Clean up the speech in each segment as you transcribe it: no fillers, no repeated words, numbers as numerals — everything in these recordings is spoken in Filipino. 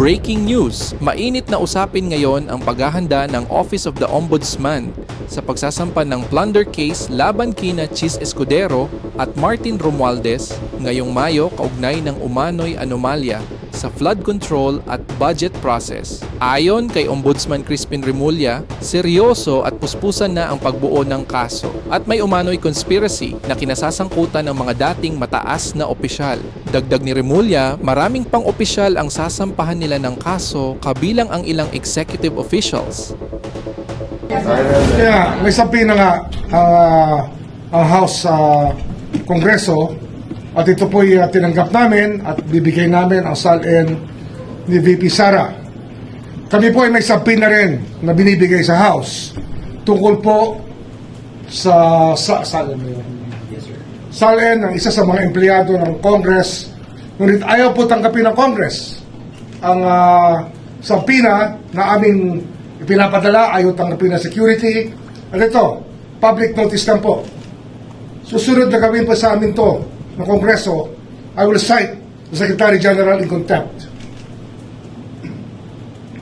Breaking news! Mainit na usapin ngayon ang paghahanda ng Office of the Ombudsman sa pagsasampa ng plunder case laban kina Chis Escudero at Martin Romualdez ngayong Mayo kaugnay ng umano'y anomalya sa flood control at budget process. Ayon kay Ombudsman Crispin Remulla, seryoso at puspusan na ang pagbuo ng kaso at may umano'y conspiracy na kinasasangkutan ng mga dating mataas na opisyal. Dagdag ni Remulla, maraming pang opisyal ang sasampahan nila ng kaso kabilang ang ilang executive officials. Kaya may sabi na nga ang House sa Kongreso at ito po'y tinanggap namin at bibigay namin ang SALN ni VP Sara. Kami po ay may sabi na rin na binibigay sa House tungkol po sa SALN ng isa sa mga empleyado ng Congress, ngunit ayaw po tanggapin ng Congress ang sabina na aming ipinapadala, ayaw tanggapin ng security. At ito, public notice lang po. Susunod na gawin pa sa amin to ng Kongreso, I will cite the Secretary General in contempt.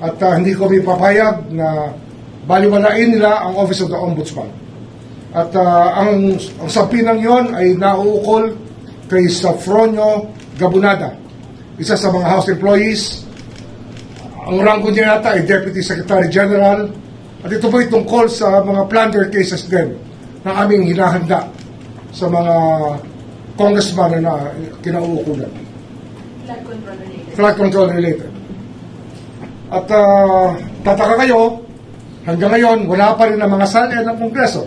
At hindi ko may papayag na baliwalain nila ang Office of the Ombudsman. At ang sabinang yon ay nauukol kay Safronio Gabunada, isa sa mga House employees. Ang ranggo niya yata ay Deputy Secretary General. At ito po ay tungkol sa mga plunder cases din na aming hinahanda sa mga congressman na kinauukulan. Flood control related. At tataka kayo, hanggang ngayon, wala pa rin ang mga SALN ng Kongreso.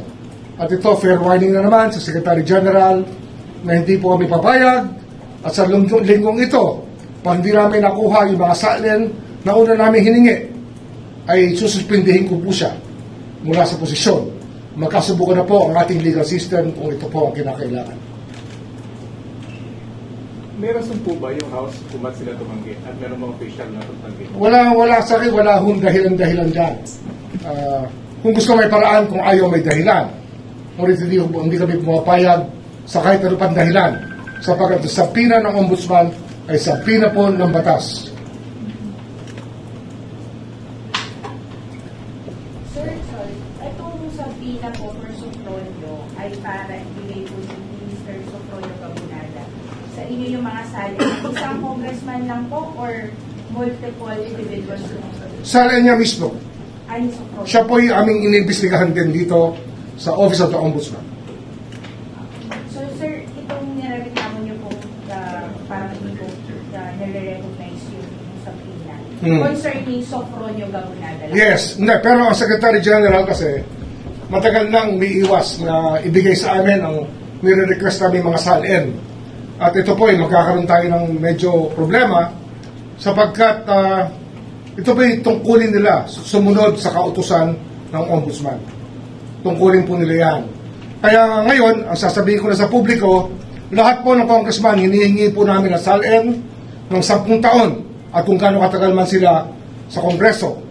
At ito, fair warning na naman sa Secretary General na hindi po kami papayag. At sa linggong ito, pag hindi namin nakuha yung mga SALN na una namin hiningi, ay sususpindihin ko po siya mula sa posisyon. Magkasubukan na po ang ating legal system kung ito po ang kinakailangan. May rason po ba yung House kung ba't sila tumanggi at meron mga official na tumanggi? Wala sa akin, wala hong dahilan dyan. Kung gusto may paraan, kung ayaw may dahilan. Ngunit hindi kami pumapayag sa kahit ano pang dahilan. Sapagkat sa sapina ng Ombudsman ay sapina po ng batas. Sir, sorry. Itong sapina po for Sofronio ay para ibigay po si Mr. Sofronio Gabunada sa inyo yung mga sali. Isang congressman lang po or multiple individuals lang? SALN niya mismo. Ay, Sofronio. Siya po yung aming inimbestigahan din dito sa Office of the Ombudsman. So, sir, itong nireklamo niyo po parang hindi po nire-recognize yung sapina. Concerning Sofronio Gabunada lang? Yes, pero ang Secretary General kasi matagal nang umiiwas na ibigay sa amin ang nire-request namin mga SALN. At ito po ay magkakaroon tayo ng medyo problema sapagkat ito po ay tungkulin nila sumunod sa kautusan ng Ombudsman. Tungkulin po nila yan. Kaya ngayon, ang sasabihin ko na sa publiko, lahat po ng congressman, hinihingi po namin ang SALN ng 10 taon at kung gaano katagal man sila sa Kongreso.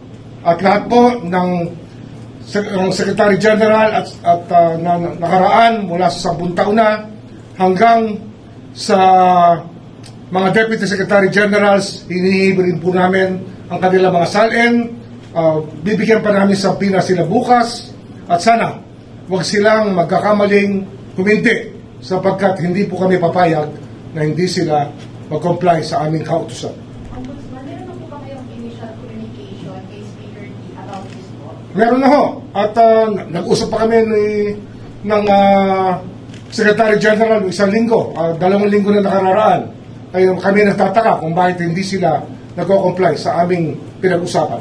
At lahat po ng Secretary General at na nakaraan mula sa 10 taon na hanggang sa mga Deputy Secretary Generals, hinihingi rin po namin ang kanilang mga SALN. Bibigyan pa namin sa pina sila bukas at sana huwag silang magkakamaling huminti sapagkat hindi po kami papayag na hindi sila mag-comply sa aming kautusan. Ombudsman, meron na po ba kayong initial communication kay Speaker D about this po? Meron na ho. At nag-usap pa kami ng Secretary General ng 1 linggo, 2 linggo na nakararaan. Kaya kami nagtataka kung bakit hindi sila nag-comply sa aming pinag-usapan.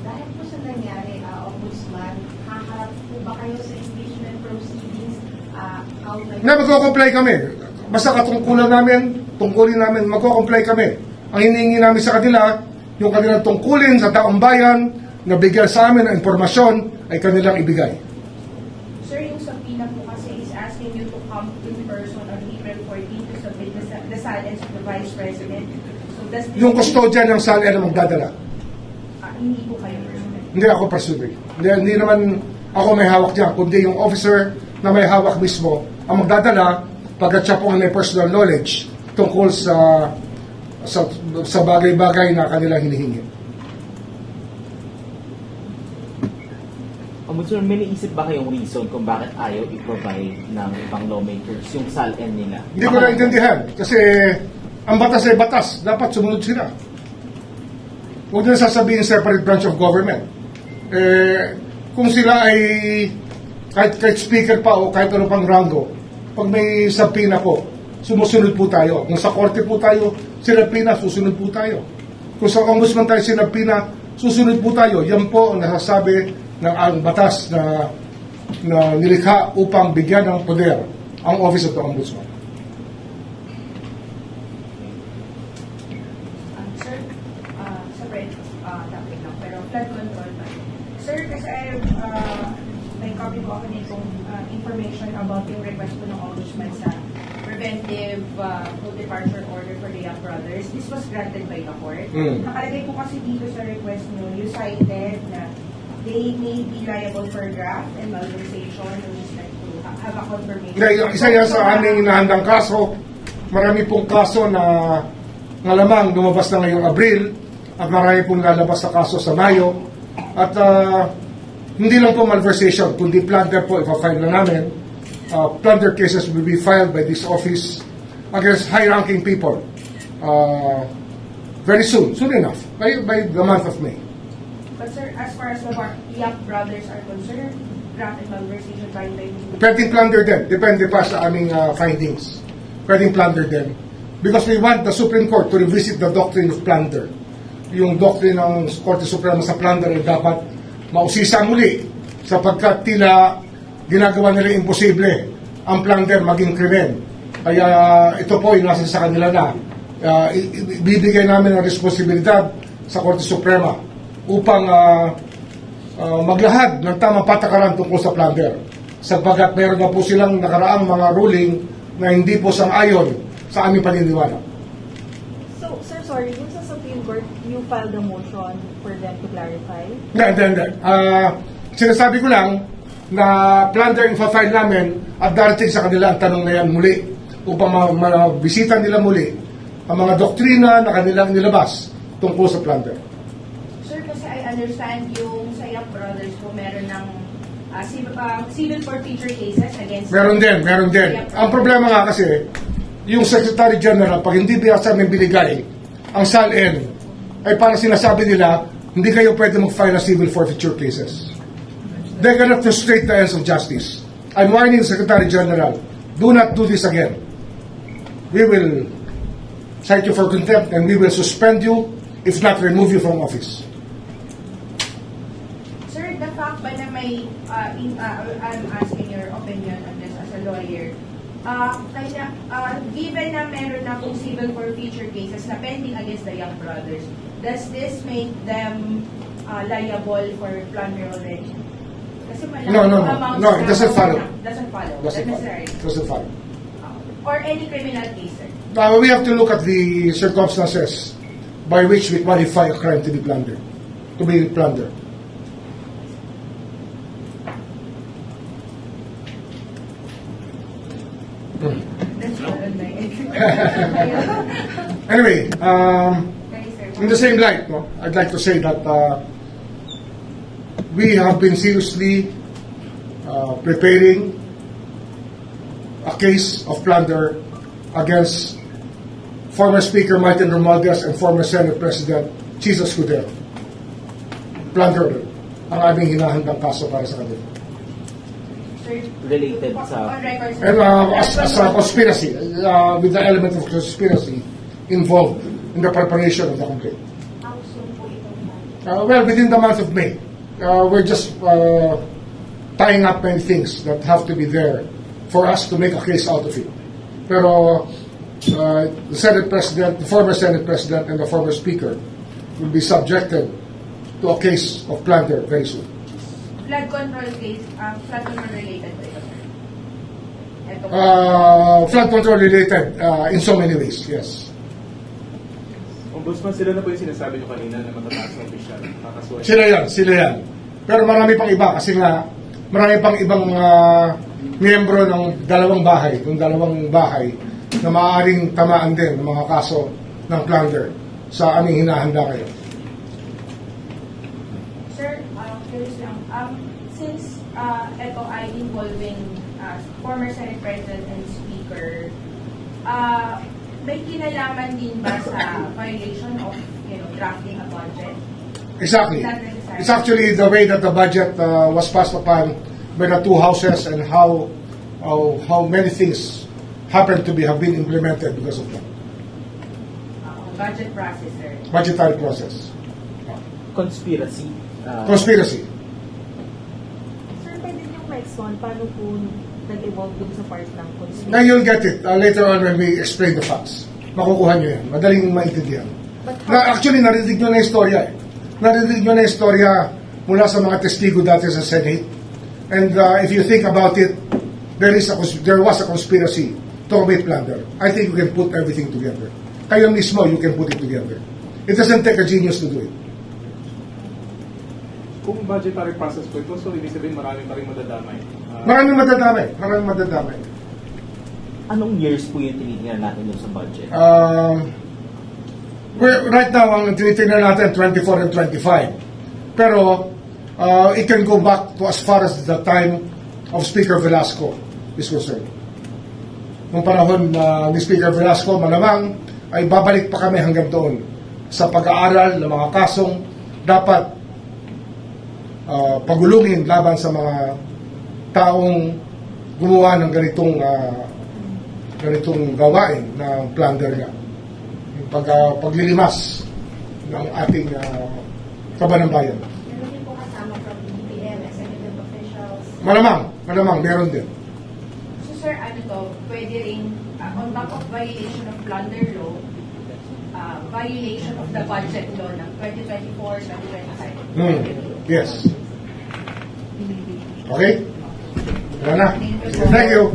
Dahil po sa nangyari, Ombudsman, haharap po ba kayo sa impeachment proceedings? Na mag-comply kami. Basta katungkulan namin, tungkulin namin, mag-comply kami. Ang hinihingi namin sa kanila, yung kanilang tungkulin sa taong bayan na bigyan sa amin ng impormasyon ay kanilang ibigay. Sir, yung subpoena po kasi is asking you to come in person on April 14 to submit the silence of the Vice President. So does this Yung custodian ng SALN na magdadala. hindi po kayo personal? Hindi ako personally. Hindi naman ako may hawak dyan, kundi yung officer na may hawak mismo ang magdadala pagkat siya po ang may personal knowledge tungkol sa sa bagay-bagay na kanilang hinihingi. Ombudsman, may naisip ba kayong reason kung bakit ayaw i-provide ng ibang lawmakers yung SALN nila? Hindi ko naintindihan kasi ang batas ay batas. Dapat sumunod sila. Huwag na sasabihin separate branch of government. Kung sila ay kahit speaker pa o kahit ano pang rango, pag may subpoena po, sumusunod po tayo. Kung sa korte po tayo, sinabpina, susunod po tayo. Kung sa ombudsman tayo sinabpina, susunod po tayo. Yan po ang nasasabi ng ang batas na nilikha upang bigyan ng poder ang Office of the Ombudsman. Sir, separate topic lang, pero flood control ba? Sir, kasi may copy ko ako nitong information about yung request po ng Ombudsman sa preventive no departure order for the Young Brothers. This was granted by the court. Nakalagay po kasi dito sa request nyo, you cited na they may be liable for graft and malversation with respect to have a confirmation. Isa yan sa aming inahandang kaso. Marami pong kaso na lamang lumabas na ngayong Abril at marami pong lalabas na kaso sa Mayo. At hindi lang po malversation, kundi plunder po ipafile na namin. Plunder cases will be filed by this office against high-ranking people very soon enough, by the month of May. But sir, as far as the Yap brothers are concerned, graft and malversation by Pwedeng plunder din. Depende pa sa aming findings. Pwedeng plunder din. Because we want the Supreme Court to revisit the doctrine of plunder. Yung doctrine ng Korte Suprema sa plunder ay dapat mausisa muli sapagkat tila ginagawa nila imposible ang plunder maging krimen. Kaya ito po ay nasa sa kanila na. Ibibigay namin ang responsibilidad sa Korte Suprema upang maglahad ng tamang patakaran tungkol sa plunder. Sapagkat meron na po silang nakaraang mga ruling na hindi po sang-ayon sa aming paniniwala. So, sir, sorry, dun sa Supreme Court, you filed a motion for them to clarify? Hindi. Sinasabi ko lang na plunder yung file namin at darating sa kanila ang tanong na yan muli upang mabisita nila muli ang mga doktrina na kanilang nilabas tungkol sa plunder. Sir, kasi I understand yung sa Yap brothers po meron ng civil forfeiture cases against... Meron din. Ang problema nga kasi, yung Secretary General, pag hindi sa amin binigay ang SALN, ay parang sinasabi nila, hindi kayo pwede mag-file ng civil forfeiture cases. They're gonna frustrate the ends of justice. I'm warning the Secretary General, do not do this again. We will cite you for contempt and we will suspend you, if not remove you from office. Sir, the fact ba na may, I'm asking your opinion on this as a lawyer, given na meron na pong civil forfeiture cases na pending against the Young brothers, does this make them liable for plunder already? Kasi No, it doesn't follow. Doesn't follow. Doesn't follow. Or any criminal case, sir. We have to look at the circumstances by which we qualify a crime to be plundered. That's all on my end. Anyway, Okay, sir. in the same light, I'd like to say that we have been seriously preparing a case of plunder against former Speaker Martin Romualdez and former Senate President Chis Escudero. Plunder ang aming hinahandang kaso para sa kanila. Sir, Related sa- on record, sir. And as a conspiracy, with the element of conspiracy involved in the preparation of the complaint. How soon po ito? Well, within the month of May. We're just tying up many things that have to be there for us to make a case out of it. Pero the Senate President, the former Senate President, and the former Speaker will be subjected to a case of plunder very soon. Flood control case, flood control related po ito, sir? Ito po. Flood control related in so many ways, yes. Ombudsman, sila na po yung sinasabi nyo kanina na matataas na opisyal. Kakasuhan. Sila yan. Pero marami pang iba kasi nga marami pang ibang miyembro ng dalawang bahay na maaaring tamaan din ng mga kaso ng plunder sa aming hinahanda kayo. Sir, curious lang. Since ito ay involving former Senate President and Speaker, may kinalaman din ba sa violation of drafting a budget? Exactly. Is that necessary? It's actually the way that the budget was passed upon by the two houses and how many things have been implemented because of that Budget process, sir. budgetary process. Conspiracy. Conspiracy. Sir, pwede niyong ma-explain paano po nag-evolve dun sa part ng conspiracy? Now you'll get it later on when we explain the facts. Makukuha nyo yan. Madaling maintindihan. But how, Actually, narinig nyo na yung istorya eh. Narinig nyo na yung istorya mula sa mga testigo dati sa Senate. And if you think about it, there was a conspiracy to commit plunder. I think you can put everything together. Kayo mismo, you can put it together. It doesn't take a genius to do it. Kung budgetary process po ito, so ibig sabihin marami pa rin madadamay. Maraming madadamay. Anong years po yung tinitingnan natin dun sa budget? Right now, ang tinitingnan natin 24 and 25. Pero, it can go back to as far as the time of Speaker Velasco is concerned. Nung panahon ni Speaker Velasco, malamang ay babalik pa kami hanggang doon sa pag-aaral ng mga kasong dapat pagulungin laban sa mga taong gumawa ng ganitong gawain ng plunder nga. Yung paglilimas ng ating kaban ng bayan. Meron din po kasama from BPM, executive officials. Malamang, meron din. So sir, pwede rin, on top of violation of plunder law, violation of the budget law ng 2024-2025. Yes. Okay? Wala na. Thank you.